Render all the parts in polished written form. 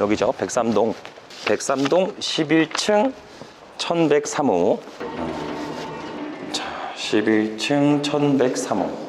여기죠. 백삼동 11층 1103호. 자, 11층 1103호.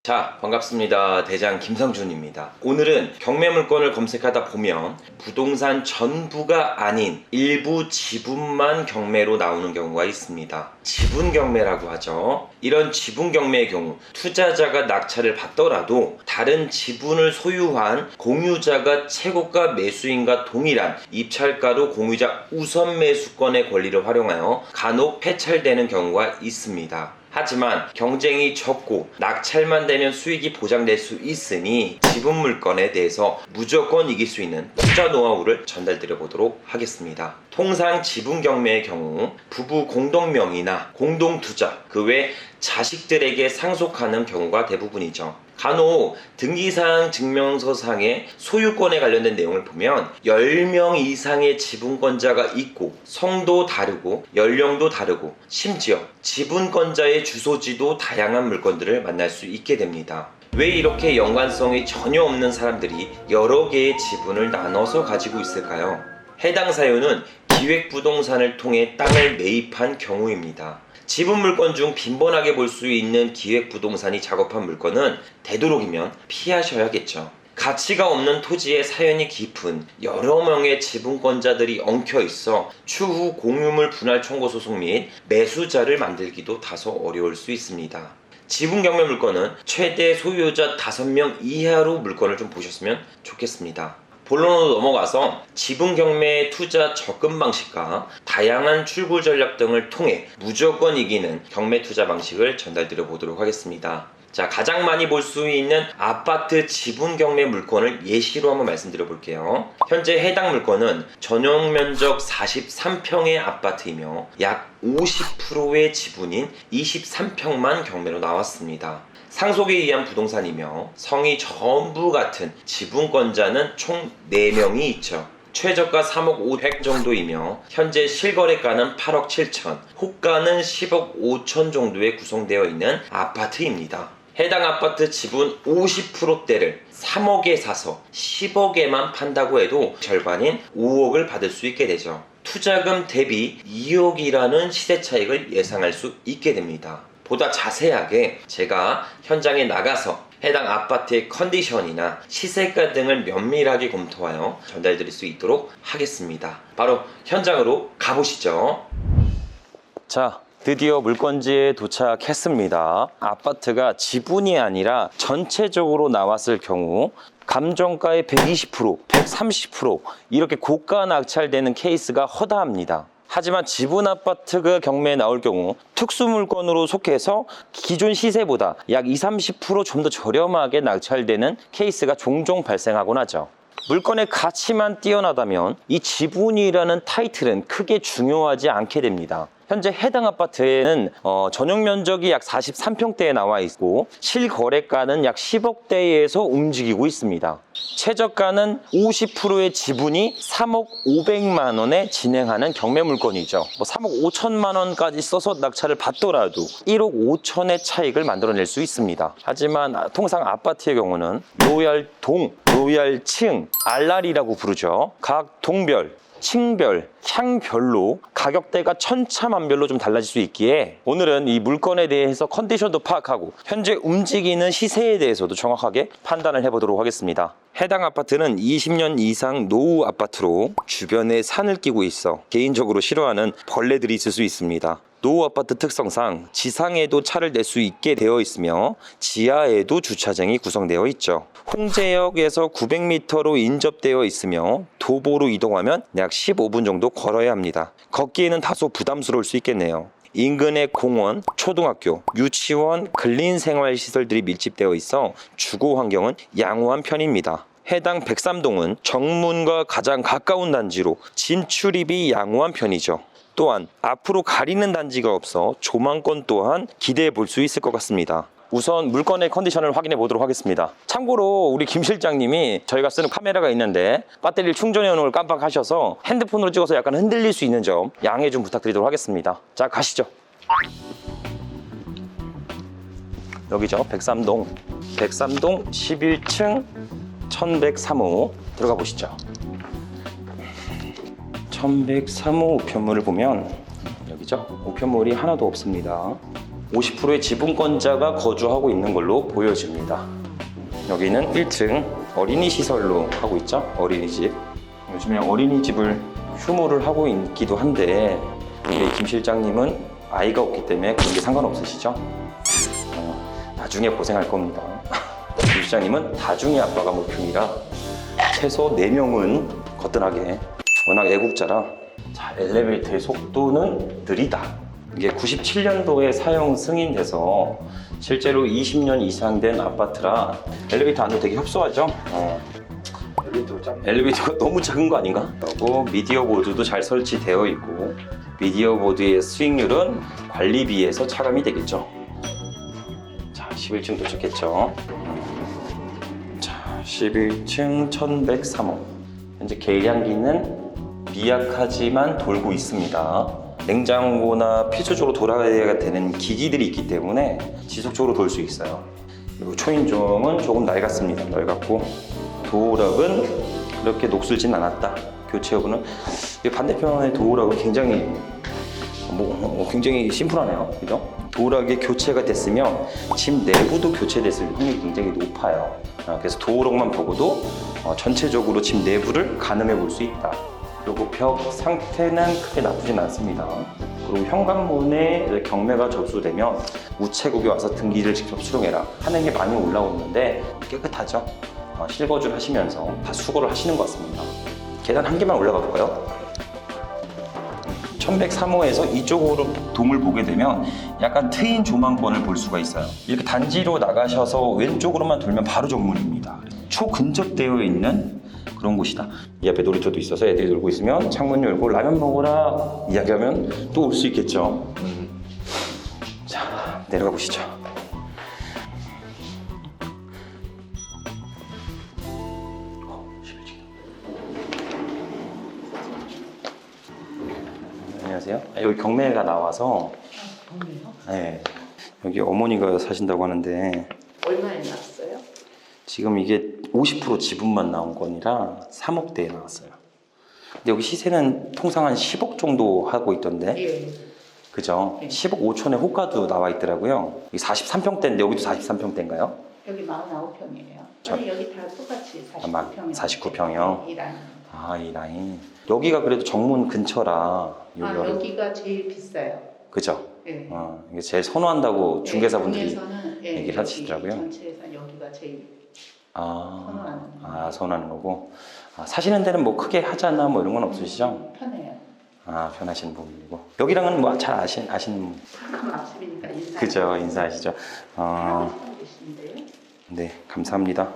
자, 반갑습니다. 대장 김성준입니다. 오늘은 경매 물건을 검색하다 보면 부동산 전부가 아닌 일부 지분만 경매로 나오는 경우가 있습니다. 지분 경매라고 하죠. 이런 지분 경매의 경우 투자자가 낙찰을 받더라도 다른 지분을 소유한 공유자가 최고가 매수인과 동일한 입찰가로 공유자 우선 매수권의 권리를 활용하여 간혹 폐찰되는 경우가 있습니다. 하지만 경쟁이 적고 낙찰만 되면 수익이 보장될 수 있으니 지분 물건에 대해서 무조건 이길 수 있는 투자 노하우를 전달드려 보도록 하겠습니다. 통상 지분 경매의 경우 부부 공동명의나 공동투자, 그 외 자식들에게 상속하는 경우가 대부분이죠. 간혹 등기사항 증명서상의 소유권에 관련된 내용을 보면 10명 이상의 지분권자가 있고 성도 다르고 연령도 다르고 심지어 지분권자의 주소지도 다양한 물건들을 만날 수 있게 됩니다. 왜 이렇게 연관성이 전혀 없는 사람들이 여러 개의 지분을 나눠서 가지고 있을까요? 해당 사유는 기획부동산을 통해 땅을 매입한 경우입니다. 지분 물건 중 빈번하게 볼 수 있는 기획부동산이 작업한 물건은 되도록이면 피하셔야겠죠. 가치가 없는 토지에 사연이 깊은 여러 명의 지분권자들이 엉켜 있어 추후 공유물 분할 청구 소송 및 매수자를 만들기도 다소 어려울 수 있습니다. 지분 경매 물건은 최대 소유자 5명 이하로 물건을 좀 보셨으면 좋겠습니다. 본론으로 넘어가서 지분 경매의 투자 접근 방식과 다양한 출구 전략 등을 통해 무조건 이기는 경매 투자 방식을 전달드려 보도록 하겠습니다. 자, 가장 많이 볼 수 있는 아파트 지분 경매 물건을 예시로 한번 말씀드려 볼게요. 현재 해당 물건은 전용 면적 43평의 아파트이며 약 50%의 지분인 23평만 경매로 나왔습니다. 상속에 의한 부동산이며 성이 전부 같은 지분권자는 총 4명이 있죠. 최저가 3억 500 정도이며 현재 실거래가는 8억 7천, 호가는 10억 5천 정도에 구성되어 있는 아파트입니다. 해당 아파트 지분 50%대를 3억에 사서 10억에만 판다고 해도 절반인 5억을 받을 수 있게 되죠. 투자금 대비 2억이라는 시세 차익을 예상할 수 있게 됩니다. 보다 자세하게 제가 현장에 나가서 해당 아파트의 컨디션이나 시세가 등을 면밀하게 검토하여 전달드릴 수 있도록 하겠습니다. 바로 현장으로 가보시죠. 자, 드디어 물건지에 도착했습니다. 아파트가 지분이 아니라 전체적으로 나왔을 경우 감정가의 120%, 130% 이렇게 고가 낙찰되는 케이스가 허다합니다. 하지만 지분 아파트가 경매에 나올 경우 특수 물건으로 속해서 기존 시세보다 약 20, 30% 좀 더 저렴하게 낙찰되는 케이스가 종종 발생하곤 하죠. 물건의 가치만 뛰어나다면 이 지분이라는 타이틀은 크게 중요하지 않게 됩니다. 현재 해당 아파트에는 전용 면적이 약 43평대에 나와 있고 실거래가는 약 10억대에서 움직이고 있습니다. 최저가는 50%의 지분이 3억 500만 원에 진행하는 경매 물건이죠. 3억 5천만 원까지 써서 낙찰을 받더라도 1억 5천의 차익을 만들어낼 수 있습니다. 하지만 통상 아파트의 경우는 로얄동, 로얄층, 알라리라고 부르죠. 각 동별, 층별, 향별로 가격대가 천차만별로 좀 달라질 수 있기에 오늘은 이 물건에 대해서 컨디션도 파악하고 현재 움직이는 시세에 대해서도 정확하게 판단을 해보도록 하겠습니다. 해당 아파트는 20년 이상 노후 아파트로 주변에 산을 끼고 있어 개인적으로 싫어하는 벌레들이 있을 수 있습니다. 노후 아파트 특성상 지상에도 차를 낼 수 있게 되어 있으며 지하에도 주차장이 구성되어 있죠. 홍제역에서 900m로 인접되어 있으며 도보로 이동하면 약 15분 정도 걸어야 합니다. 걷기에는 다소 부담스러울 수 있겠네요. 인근의 공원, 초등학교, 유치원, 근린생활시설들이 밀집되어 있어 주거 환경은 양호한 편입니다. 해당 백삼동은 정문과 가장 가까운 단지로 진출입이 양호한 편이죠. 또한 앞으로 가리는 단지가 없어 조망권 또한 기대해 볼 수 있을 것 같습니다. 우선 물건의 컨디션을 확인해 보도록 하겠습니다. 참고로 우리 김 실장님이 저희가 쓰는 카메라가 있는데 배터리를 충전해 놓은 걸 깜빡하셔서 핸드폰으로 찍어서 약간 흔들릴 수 있는 점 양해 좀 부탁드리도록 하겠습니다. 자, 가시죠. 여기죠. 백삼동 11층 1103호 들어가 보시죠. 1103호 우편물을 보면 여기죠. 우편물이 하나도 없습니다. 50%의 지분권자가 거주하고 있는 걸로 보여집니다. 여기는 1층 어린이 시설로 하고 있죠. 어린이집. 요즘에 어린이집을 휴무를 하고 있기도 한데 우리 김 실장님은 아이가 없기 때문에 그런 게 상관없으시죠? 나중에 고생할 겁니다. 김 실장님은 다중이 아빠가 목표이라 최소 4명은 거뜬하게, 워낙 애국자라. 자, 엘리베이터의 속도는 느리다. 이게 97년도에 사용 승인돼서 실제로 20년 이상 된 아파트라 엘리베이터 안도 되게 협소하죠? 엘리베이터가 너무 작은 거 아닌가? 그리고 미디어 보드도 잘 설치되어 있고 미디어 보드의 수익률은 관리비에서 차감이 되겠죠. 자, 11층 도착했죠. 자, 11층 1103호. 현재 계량기는 미약하지만 돌고 있습니다. 냉장고나 필수적으로 돌아가야 되는 기기들이 있기 때문에 지속적으로 돌 수 있어요. 그리고 초인종은 조금 낡았습니다. 낡았고 도어락은 그렇게 녹슬진 않았다. 교체 여부는 반대편의 도어락은 굉장히 심플하네요. 그죠? 도어락이 교체가 됐으면 집 내부도 교체됐을 확률이 굉장히 높아요. 그래서 도어락만 보고도 전체적으로 집 내부를 가늠해 볼 수 있다. 그리고 벽 상태는 크게 나쁘진 않습니다. 그리고 현관문에 경매가 접수되면 우체국에 와서 등기를 직접 수령해라 하는 게 많이 올라오는데 깨끗하죠? 실거주를 하시면서 다 수거를 하시는 것 같습니다. 계단 한 개만 올라가 볼까요? 1103호에서 이쪽으로 동을 보게 되면 약간 트인 조망권을 볼 수가 있어요. 이렇게 단지로 나가셔서 왼쪽으로만 돌면 바로 정문입니다. 초근접되어 있는 그런 곳이다. 이 앞에 놀이터도 있어서 애들이 놀고 있으면 창문 열고 라면 먹으라 이야기하면 또 올 수 있겠죠. 자, 내려가 보시죠. 안녕하세요. 여기 경매가 나와서. 경매요? 네. 여기 어머니가 사신다고 하는데 얼마에 났어요? 지금 이게 50% 지분만 나온 건이라 3억대에 나왔어요. 근데 여기 시세는 통상 한 10억 정도 하고 있던데. 예. 그죠? 네. 10억 5천에 호가도 나와 있더라고요. 여기 43평대인데 여기도 43평대인가요? 여기 49평이에요. 아니, 여기 다 똑같이 49평이요. 49평이요? 이 라인. 아, 이 라인. 여기가 그래도 정문 근처라. 여기가 제일 비싸요. 그죠? 네. 이게 제일 선호한다고 중개사분들이 중에서는, 얘기를 하시더라고요. 전체에서 여기가 제일 선호하는. 선호하는 거고. 사시는 데는 뭐 크게 하자나 뭐 이런 건 없으시죠? 편해요. 편하신 부분이고. 여기랑은 뭐 잘 아시는. 가끔 앞집이니까 인사. 그죠, 인사하시죠. 계신데요? 네, 감사합니다.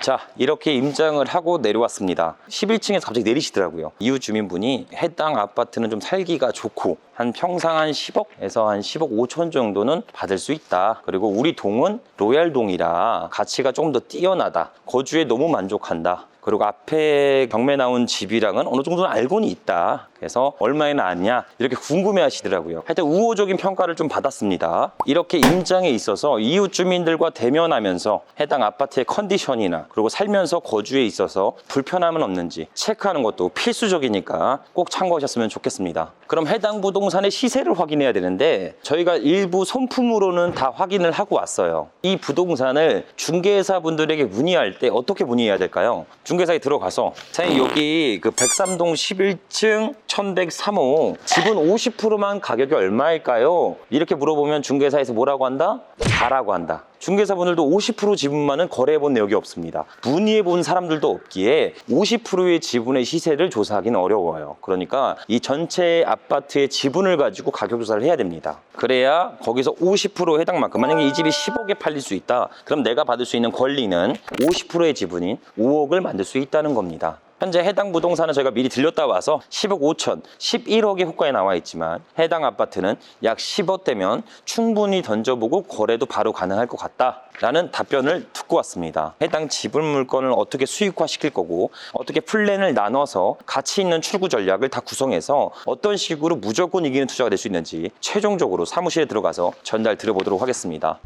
자, 이렇게 임장을 하고 내려왔습니다. 11층에서 갑자기 내리시더라고요. 이웃 주민분이 해당 아파트는 좀 살기가 좋고 한 평상 한 10억에서 한 10억 5천 정도는 받을 수 있다. 그리고 우리 동은 로얄동이라 가치가 조금 더 뛰어나다. 거주에 너무 만족한다. 그리고 앞에 경매 나온 집이랑은 어느 정도는 알고는 있다. 그래서 얼마에 나왔냐 이렇게 궁금해 하시더라고요. 하여튼 우호적인 평가를 좀 받았습니다. 이렇게 임장에 있어서 이웃 주민들과 대면하면서 해당 아파트의 컨디션이나 그리고 살면서 거주에 있어서 불편함은 없는지 체크하는 것도 필수적이니까 꼭 참고하셨으면 좋겠습니다. 그럼 해당 부동산의 시세를 확인해야 되는데 저희가 일부 손품으로는 다 확인을 하고 왔어요. 이 부동산을 중개사 분들에게 문의할 때 어떻게 문의해야 될까요? 중개사에 들어가서 사장님 여기 그 백삼동 11층 1103호 지분 50%만 가격이 얼마일까요? 이렇게 물어보면 중개사에서 뭐라고 한다? 다라고 한다. 중개사분들도 50% 지분만은 거래해본 내역이 없습니다. 문의해본 사람들도 없기에 50%의 지분의 시세를 조사하기는 어려워요. 그러니까 이 전체 아파트의 지분을 가지고 가격 조사를 해야 됩니다. 그래야 거기서 50% 해당만큼, 만약에 이 집이 10억에 팔릴 수 있다, 그럼 내가 받을 수 있는 권리는 50%의 지분인 5억을 만들 수 있다는 겁니다. 현재 해당 부동산은 저희가 미리 들렸다 와서 10억 5천, 11억의 호가에 나와 있지만 해당 아파트는 약 10억대면 충분히 던져보고 거래도 바로 가능할 것 같다라는 답변을 듣고 왔습니다. 해당 지분 물건을 어떻게 수익화시킬 거고 어떻게 플랜을 나눠서 가치 있는 출구 전략을 다 구성해서 어떤 식으로 무조건 이기는 투자가 될 수 있는지 최종적으로 사무실에 들어가서 전달 드려보도록 하겠습니다.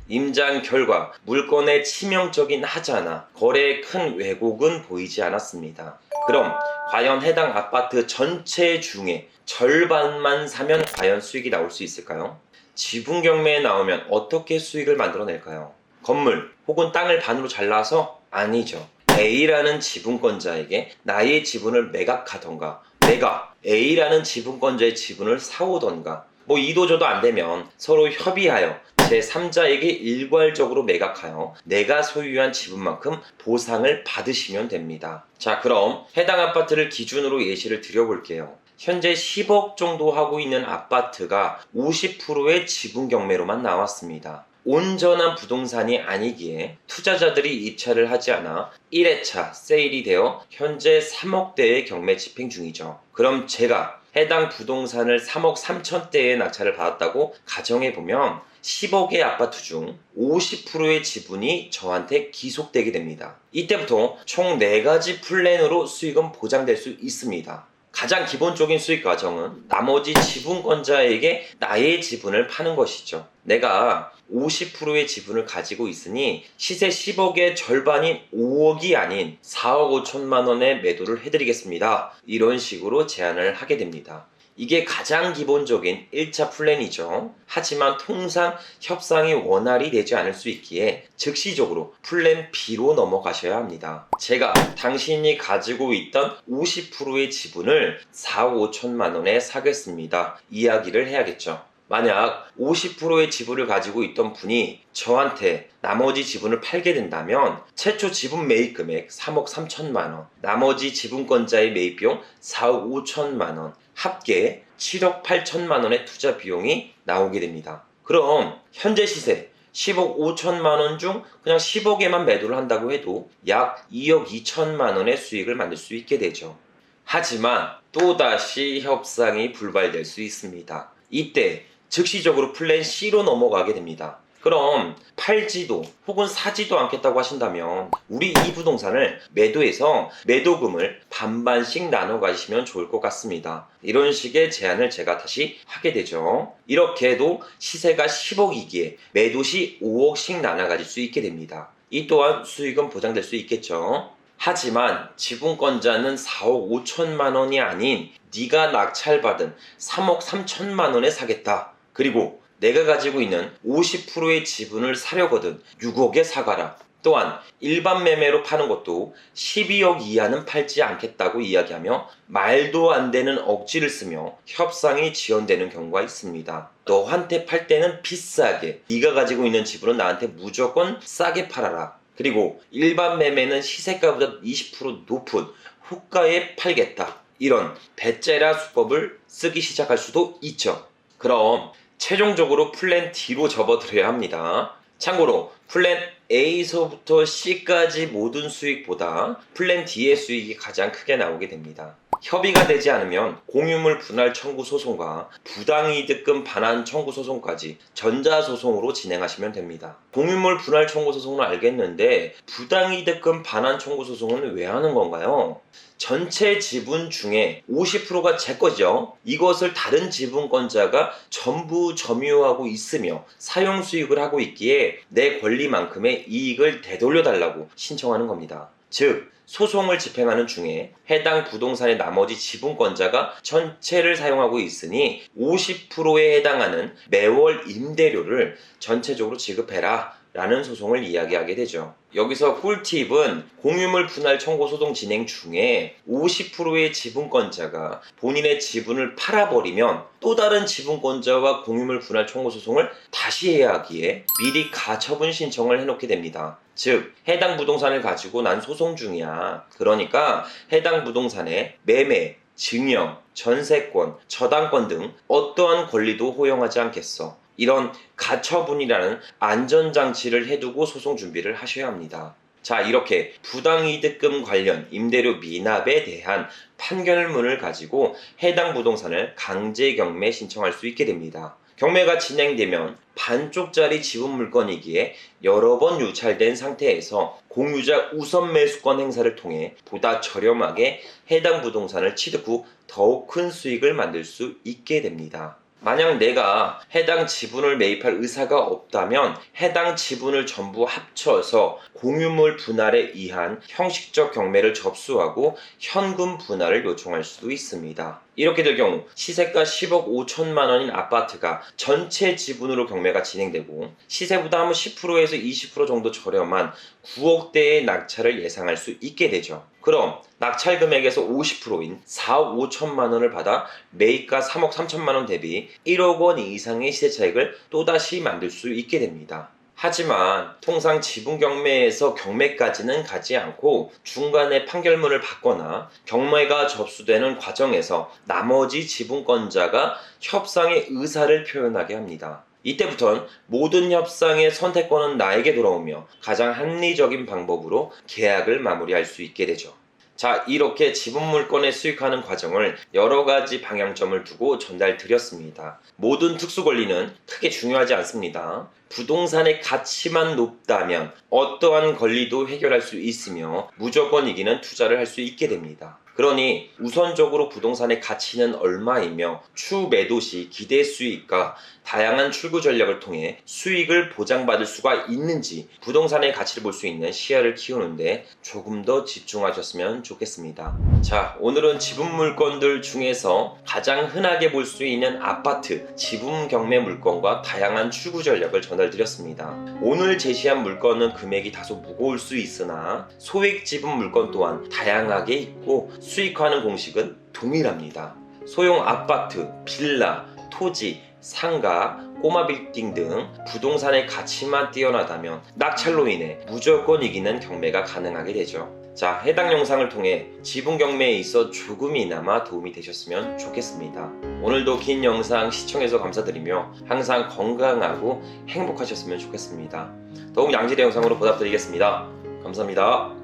임장 결과 물건의 치명적인 하자나 거래에 큰 왜곡은 보이지 않았습니다. 그럼 과연 해당 아파트 전체 중에 절반만 사면 과연 수익이 나올 수 있을까요? 지분 경매에 나오면 어떻게 수익을 만들어낼까요? 건물 혹은 땅을 반으로 잘라서? 아니죠. A라는 지분권자에게 나의 지분을 매각하던가 내가 A라는 지분권자의 지분을 사오던가 이도저도 안 되면 서로 협의하여 제3자에게 일괄적으로 매각하여 내가 소유한 지분만큼 보상을 받으시면 됩니다. 자, 그럼 해당 아파트를 기준으로 예시를 드려볼게요. 현재 10억 정도 하고 있는 아파트가 50%의 지분 경매로만 나왔습니다. 온전한 부동산이 아니기에 투자자들이 입찰을 하지 않아 1회차 세일이 되어 현재 3억대의 경매 집행 중이죠. 그럼 제가 해당 부동산을 3억 3천대의 낙찰을 받았다고 가정해보면 10억의 아파트 중 50%의 지분이 저한테 기속되게 됩니다. 이때부터 총 4가지 플랜으로 수익은 보장될 수 있습니다. 가장 기본적인 수익 과정은 나머지 지분권자에게 나의 지분을 파는 것이죠. 내가 50%의 지분을 가지고 있으니 시세 10억의 절반인 5억이 아닌 4억 5천만 원에 매도를 해드리겠습니다. 이런 식으로 제안을 하게 됩니다. 이게 가장 기본적인 1차 플랜이죠. 하지만 통상 협상이 원활히 되지 않을 수 있기에 즉시적으로 플랜 B로 넘어가셔야 합니다. 제가 당신이 가지고 있던 50%의 지분을 4억 5천만 원에 사겠습니다. 이야기를 해야겠죠. 만약 50%의 지분을 가지고 있던 분이 저한테 나머지 지분을 팔게 된다면 최초 지분 매입 금액 3억 3천만 원, 나머지 지분권자의 매입 비용 4억 5천만 원, 합계 7억 8천만 원의 투자 비용이 나오게 됩니다. 그럼 현재 시세 10억 5천만 원 중 그냥 10억에만 매도를 한다고 해도 약 2억 2천만 원의 수익을 만들 수 있게 되죠. 하지만 또다시 협상이 불발될 수 있습니다. 이때 즉시적으로 플랜 C로 넘어가게 됩니다. 그럼 팔지도 혹은 사지도 않겠다고 하신다면 우리 이 부동산을 매도해서 매도금을 반반씩 나눠 가시면 좋을 것 같습니다. 이런 식의 제안을 제가 다시 하게 되죠. 이렇게 해도 시세가 10억이기에 매도 시 5억씩 나눠 가질 수 있게 됩니다. 이 또한 수익은 보장될 수 있겠죠. 하지만 지분권자는 4억 5천만 원이 아닌 네가 낙찰받은 3억 3천만 원에 사겠다. 그리고 내가 가지고 있는 50%의 지분을 사려거든 6억에 사가라. 또한 일반 매매로 파는 것도 12억 이하는 팔지 않겠다고 이야기하며 말도 안 되는 억지를 쓰며 협상이 지연되는 경우가 있습니다. 너한테 팔 때는 비싸게, 네가 가지고 있는 지분은 나한테 무조건 싸게 팔아라. 그리고 일반 매매는 시세가보다 20% 높은 호가에 팔겠다. 이런 배째라 수법을 쓰기 시작할 수도 있죠. 그럼 최종적으로 플랜 D로 접어들어야 합니다. 참고로 플랜 A서부터 C까지 모든 수익보다 플랜 D의 수익이 가장 크게 나오게 됩니다. 협의가 되지 않으면 공유물 분할 청구 소송과 부당이득금 반환 청구 소송까지 전자소송으로 진행하시면 됩니다. 공유물 분할 청구 소송은 알겠는데 부당이득금 반환 청구 소송은 왜 하는 건가요? 전체 지분 중에 50%가 제 거죠. 이것을 다른 지분권자가 전부 점유하고 있으며 사용 수익을 하고 있기에 내 권리만큼의 이익을 되돌려달라고 신청하는 겁니다. 즉 소송을 집행하는 중에 해당 부동산의 나머지 지분권자가 전체를 사용하고 있으니 50%에 해당하는 매월 임대료를 전체적으로 지급해라 라는 소송을 이야기하게 되죠. 여기서 꿀팁은 공유물 분할 청구 소송 진행 중에 50%의 지분권자가 본인의 지분을 팔아버리면 또 다른 지분권자와 공유물 분할 청구 소송을 다시 해야 하기에 미리 가처분 신청을 해놓게 됩니다. 즉 해당 부동산을 가지고 난 소송 중이야. 그러니까 해당 부동산의 매매, 증여, 전세권, 저당권 등 어떠한 권리도 허용하지 않겠어. 이런 가처분이라는 안전장치를 해두고 소송 준비를 하셔야 합니다. 자, 이렇게 부당이득금 관련 임대료 미납에 대한 판결문을 가지고 해당 부동산을 강제 경매 신청할 수 있게 됩니다. 경매가 진행되면 반쪽짜리 지분 물건이기에 여러 번 유찰된 상태에서 공유자 우선 매수권 행사를 통해 보다 저렴하게 해당 부동산을 취득 후 더욱 큰 수익을 만들 수 있게 됩니다. 만약 내가 해당 지분을 매입할 의사가 없다면 해당 지분을 전부 합쳐서 공유물 분할에 의한 형식적 경매를 접수하고 현금 분할을 요청할 수도 있습니다. 이렇게 될 경우 시세가 10억 5천만 원인 아파트가 전체 지분으로 경매가 진행되고 시세보다 한 10%에서 20% 정도 저렴한 9억대의 낙찰을 예상할 수 있게 되죠. 그럼 낙찰 금액에서 50%인 4억 5천만 원을 받아 매입가 3억 3천만 원 대비 1억 원 이상의 시세 차익을 또다시 만들 수 있게 됩니다. 하지만 통상 지분 경매에서 경매까지는 가지 않고 중간에 판결문을 받거나 경매가 접수되는 과정에서 나머지 지분권자가 협상의 의사를 표현하게 합니다. 이때부턴 모든 협상의 선택권은 나에게 돌아오며 가장 합리적인 방법으로 계약을 마무리할 수 있게 되죠. 자, 이렇게 지분 물건에 수익하는 과정을 여러 가지 방향점을 두고 전달드렸습니다. 모든 특수 권리는 크게 중요하지 않습니다. 부동산의 가치만 높다면 어떠한 권리도 해결할 수 있으며 무조건 이기는 투자를 할 수 있게 됩니다. 그러니 우선적으로 부동산의 가치는 얼마이며 추후 매도 시 기대 수익과 다양한 출구 전략을 통해 수익을 보장받을 수가 있는지 부동산의 가치를 볼 수 있는 시야를 키우는데 조금 더 집중하셨으면 좋겠습니다. 자, 오늘은 지분 물건들 중에서 가장 흔하게 볼 수 있는 아파트 지분 경매 물건과 다양한 출구 전략을 전달드렸습니다. 오늘 제시한 물건은 금액이 다소 무거울 수 있으나 소액 지분 물건 또한 다양하게 있고 수익화하는 공식은 동일합니다. 소형 아파트, 빌라, 토지, 상가, 꼬마 빌딩 등 부동산의 가치만 뛰어나다면 낙찰로 인해 무조건 이기는 경매가 가능하게 되죠. 자, 해당 영상을 통해 지분 경매에 있어 조금이나마 도움이 되셨으면 좋겠습니다. 오늘도 긴 영상 시청해서 감사드리며 항상 건강하고 행복하셨으면 좋겠습니다. 더욱 양질의 영상으로 보답드리겠습니다. 감사합니다.